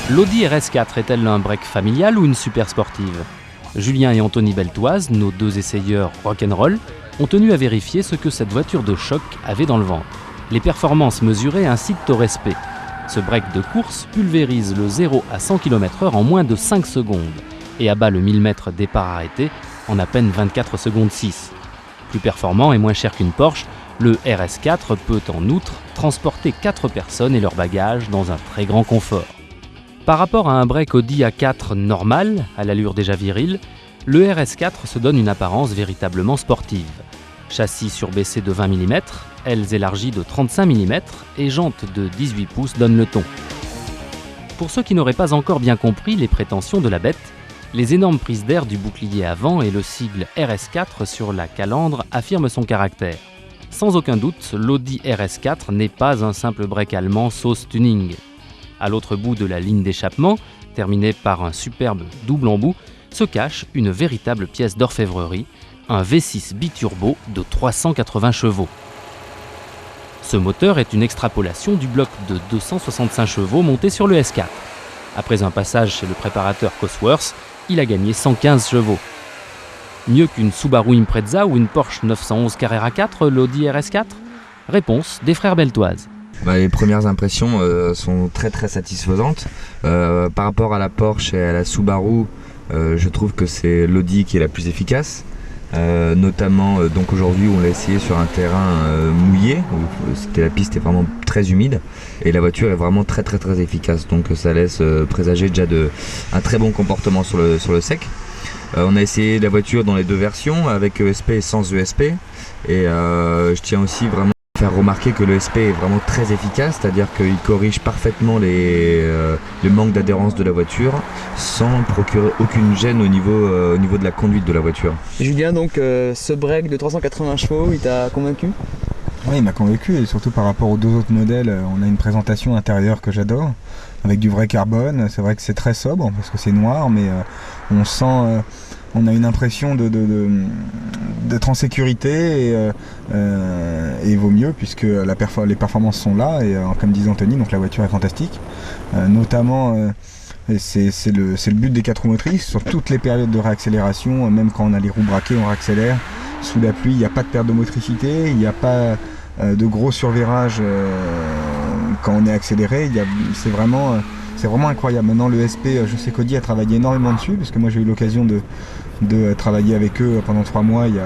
L'Audi RS4 est-elle un break familial ou une super sportive? Julien et Anthony Beltoise, nos deux essayeurs rock'n'roll, ont tenu à vérifier ce que cette voiture de choc avait dans le ventre. Les performances mesurées incitent au respect. Ce break de course pulvérise le 0 à 100 km/h en moins de 5 secondes et abat le 1000 mètres départ arrêté en à peine 24 secondes 6. Plus performant et moins cher qu'une Porsche, le RS4 peut en outre transporter 4 personnes et leurs bagages dans un très grand confort. Par rapport à un break Audi A4 normal, à l'allure déjà virile, le RS4 se donne une apparence véritablement sportive. Châssis surbaissé de 20 mm, ailes élargies de 35 mm et jantes de 18 pouces donnent le ton. Pour ceux qui n'auraient pas encore bien compris les prétentions de la bête, les énormes prises d'air du bouclier avant et le sigle RS4 sur la calandre affirment son caractère. Sans aucun doute, l'Audi RS4 n'est pas un simple break allemand sauce tuning. À l'autre bout de la ligne d'échappement, terminée par un superbe double embout, se cache une véritable pièce d'orfèvrerie, un V6 biturbo de 380 chevaux. Ce moteur est une extrapolation du bloc de 265 chevaux monté sur le S4. Après un passage chez le préparateur Cosworth, il a gagné 115 chevaux. Mieux qu'une Subaru Impreza ou une Porsche 911 Carrera 4, l'Audi RS4? Réponse des frères Beltoise. Les premières impressions sont très satisfaisantes. Par rapport à la Porsche et à la Subaru, je trouve que c'est l'Audi qui est la plus efficace. Notamment donc aujourd'hui on l'a essayé sur un terrain mouillé où la piste est vraiment très humide et la voiture est vraiment très efficace, donc ça laisse présager déjà un très bon comportement sur le sec. On a essayé la voiture dans les deux versions, avec ESP et sans ESP, et je tiens aussi vraiment à faire remarquer que l'ESP est vraiment très efficace, c'est-à-dire qu'il corrige parfaitement le manque d'adhérence de la voiture sans procurer aucune gêne au niveau de la conduite de la voiture. Julien, donc ce break de 380 chevaux, il t'a convaincu? Oui, il m'a convaincu, et surtout par rapport aux deux autres modèles, on a une présentation intérieure que j'adore, avec du vrai carbone. C'est vrai que c'est très sobre parce que c'est noir, mais on sent, on a une impression d'être en sécurité, et il vaut mieux puisque les performances sont là, et comme disait Anthony, donc la voiture est fantastique, notamment. Et c'est le but des 4 roues motrices, sur toutes les périodes de réaccélération, même quand on a les roues braquées, on réaccélère. Sous la pluie, il n'y a pas de perte de motricité, il n'y a pas de gros survirage quand on est accéléré. C'est vraiment incroyable. Maintenant, le SP, je sais qu'Audi a travaillé énormément dessus, parce que moi j'ai eu l'occasion de travailler avec eux pendant 3 mois il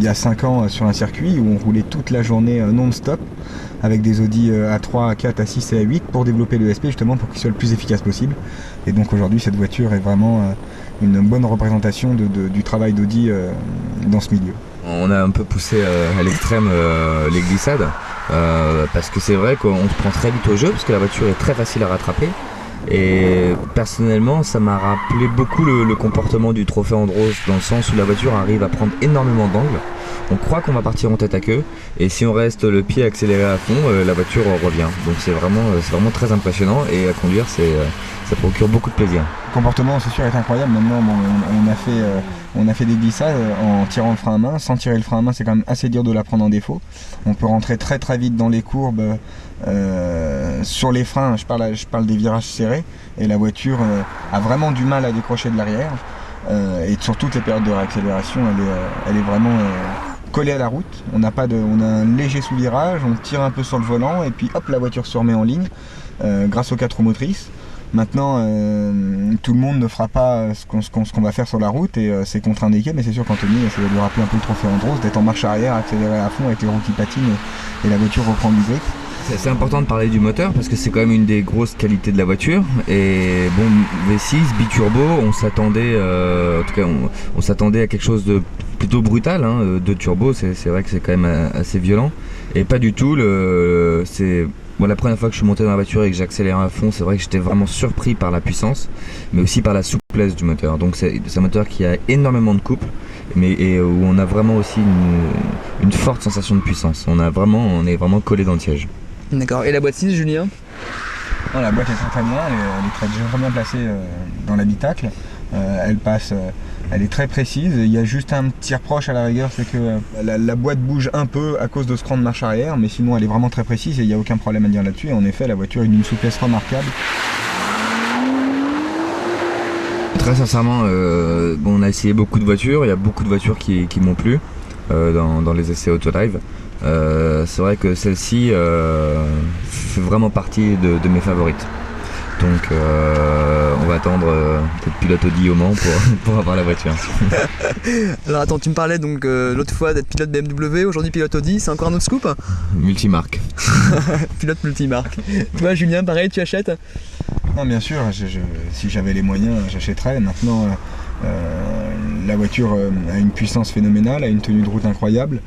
y a 5 ans sur un circuit où on roulait toute la journée non-stop avec des Audi A3, A4, A6 et A8 pour développer le SP, justement pour qu'il soit le plus efficace possible. Et donc aujourd'hui cette voiture est vraiment une bonne représentation du travail d'Audi dans ce milieu. On a un peu poussé à l'extrême les glissades, parce que c'est vrai qu'on se prend très vite au jeu, parce que la voiture est très facile à rattraper. Et personnellement, ça m'a rappelé beaucoup le comportement du Trophée Andros, dans le sens où la voiture arrive à prendre énormément d'angles. On croit qu'on va partir en tête à queue, et si on reste le pied accéléré à fond, la voiture revient. Donc c'est vraiment très impressionnant, et à conduire, ça procure beaucoup de plaisir. Le comportement, c'est sûr, est incroyable. Maintenant, on a fait des glissades en tirant le frein à main. Sans tirer le frein à main, c'est quand même assez dur de la prendre en défaut. On peut rentrer très vite dans les courbes. Sur les freins, je parle des virages serrés, et la voiture a vraiment du mal à décrocher de l'arrière. Et sur toutes les périodes de réaccélération, elle est vraiment collée à la route. On a un léger sous-virage, on tire un peu sur le volant, et puis hop, la voiture se remet en ligne grâce aux 4 roues motrices. Maintenant, tout le monde ne fera pas ce qu'on va faire sur la route, et c'est contre-indiqué, mais c'est sûr qu'Anthony, ça va lui rappeler un peu le Trophée Andros, d'être en marche arrière, accélérer à fond avec les roues qui patinent, et la voiture reprend du grip. C'est important de parler du moteur, parce que c'est quand même une des grosses qualités de la voiture. Et bon, V6 biturbo, on s'attendait à quelque chose de plutôt brutal, hein. De turbo, c'est vrai que c'est quand même assez violent, et pas du tout. La première fois que je suis monté dans la voiture et que j'accélérais à fond, c'est vrai que j'étais vraiment surpris par la puissance, mais aussi par la souplesse du moteur. Donc c'est un moteur qui a énormément de couple, et où on a vraiment aussi une forte sensation de puissance. On est vraiment collé dans le siège. D'accord. Et la boîte 6, Julien? Non, la boîte est très bien, elle est très bien placée dans l'habitacle. Elle est très précise. Il y a juste un petit reproche à la rigueur, c'est que la boîte bouge un peu à cause de ce cran de marche arrière, mais sinon elle est vraiment très précise et il n'y a aucun problème à dire là-dessus. Et en effet, la voiture est d'une souplesse remarquable. Très sincèrement, bon, on a essayé beaucoup de voitures, il y a beaucoup de voitures qui m'ont plu dans les essais Autolive. C'est vrai que celle-ci fait vraiment partie de mes favorites. Donc on va attendre peut-être pilote Audi au Mans pour avoir la voiture. Alors attends, tu me parlais donc l'autre fois d'être pilote BMW, aujourd'hui pilote Audi, c'est encore un autre scoop? Multimarque. Pilote multimarque. Toi Julien, pareil, tu achètes? Non, bien sûr, si j'avais les moyens, j'achèterais. Maintenant, la voiture a une puissance phénoménale, a une tenue de route incroyable.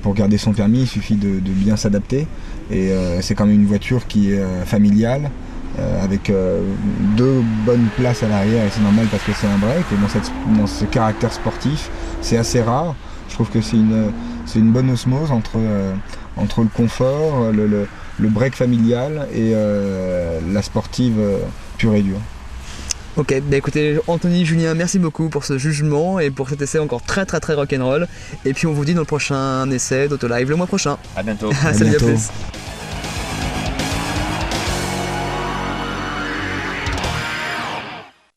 Pour garder son permis, il suffit de bien s'adapter. Et c'est quand même une voiture qui est familiale, avec 2 bonnes places à l'arrière, et c'est normal parce que c'est un break. Et dans ce caractère sportif, c'est assez rare. Je trouve que c'est une bonne osmose entre le confort, le break familial et la sportive pure et dure. Ok, bah écoutez Anthony, Julien, merci beaucoup pour ce jugement et pour cet essai encore très rock'n'roll. Et puis on vous dit dans le prochain essai d'Autolive le mois prochain. À bientôt. Salut, à bientôt. plus.